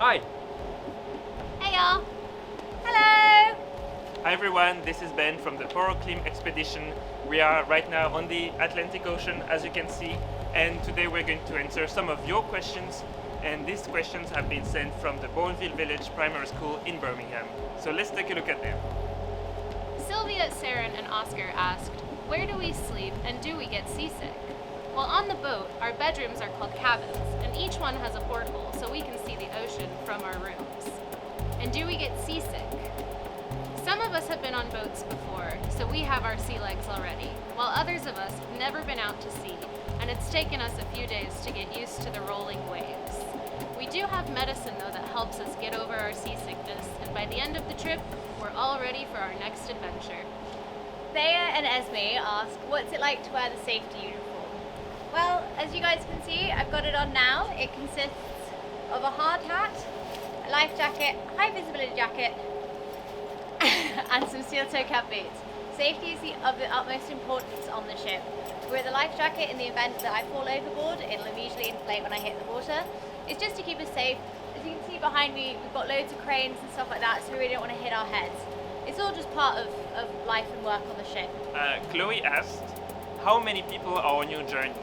Hi. Hey y'all. Hello. Hi everyone, this is Ben from the PORO CLIM Expedition. We are right now on the Atlantic Ocean, as you can see, and today we're going to answer some of your questions, and these questions have been sent from the Bournville Village Primary School in Birmingham. So let's take a look at them. Sylvia, Saren, and Oscar asked, where do we sleep and do we get seasick? Well, on the boat, our bedrooms are called cabins, and each one has a porthole so we can see the ocean from our rooms. And do we get seasick? Some of us have been on boats before, so we have our sea legs already, while others of us have never been out to sea, and it's taken us a few days to get used to the rolling waves. We do have medicine, though, that helps us get over our seasickness, and by the end of the trip, we're all ready for our next adventure. Thea and Esme ask, what's it like to wear the safety uniform? Well, as you guys can see, I've got it on now. It consists of a hard hat, a life jacket, high visibility jacket, and some steel toe cap boots. Safety is of the utmost importance on the ship. With the life jacket, in the event that I fall overboard, it'll immediately inflate when I hit the water. It's just to keep us safe. As you can see behind me, we've got loads of cranes and stuff like that, so we really don't want to hit our heads. It's all just part of life and work on the ship. Chloe asked, how many people are on your journey?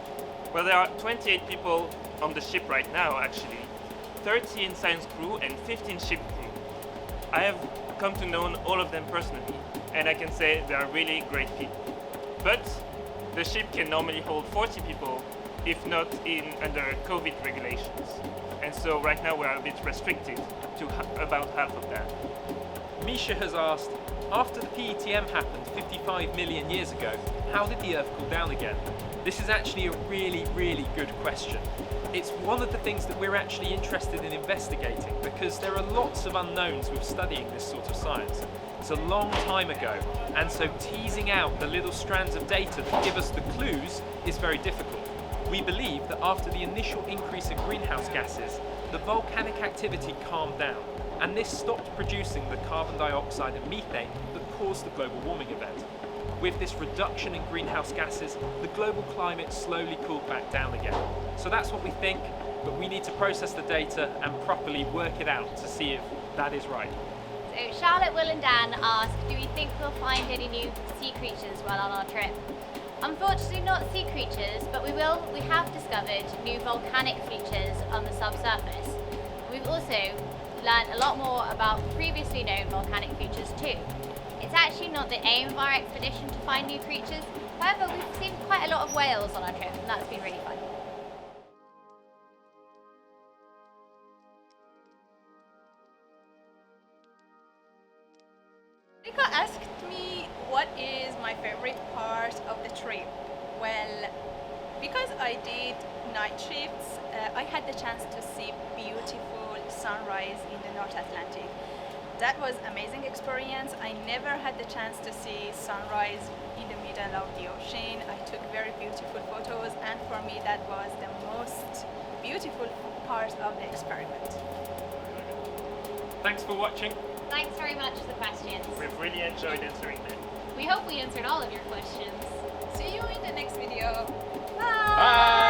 Well, there are 28 people on the ship right now, actually. 30 in science crew and 15 ship crew. I have come to know all of them personally, and I can say they are really great people. But the ship can normally hold 40 people, if not under COVID regulations. And so right now we are a bit restricted to about half of that. Misha has asked, after the PETM happened 55 million years ago, how did the Earth cool down again? This is actually a really, really good question. It's one of the things that we're actually interested in investigating because there are lots of unknowns with studying this sort of science. It's a long time ago, and so teasing out the little strands of data that give us the clues is very difficult. We believe that after the initial increase in greenhouse gases, the volcanic activity calmed down, and this stopped producing the carbon dioxide and methane that caused the global warming event. With this reduction in greenhouse gases, the global climate slowly cooled back down again. So that's what we think, but we need to process the data and properly work it out to see if that is right. So Charlotte, Will and Dan ask, do we think we'll find any new sea creatures while on our trip? Unfortunately not sea creatures, but we have discovered new volcanic features on the subsurface. We've also learned a lot more about previously known volcanic features too. It's actually not the aim of our expedition to find new creatures, however we've seen quite a lot of whales on our trip and that's been really fun. Rika asked me what is my favorite part of the trip. Well, because I did night shifts, I had the chance to see beautiful sunrise in the North Atlantic. That was an amazing experience. I never had the chance to see sunrise in the middle of the ocean. I took very beautiful photos, and for me that was the most beautiful part of the experiment. Thanks for watching. Thanks very much for the questions. We've really enjoyed answering them. We hope we answered all of your questions. See you in the next video. Bye!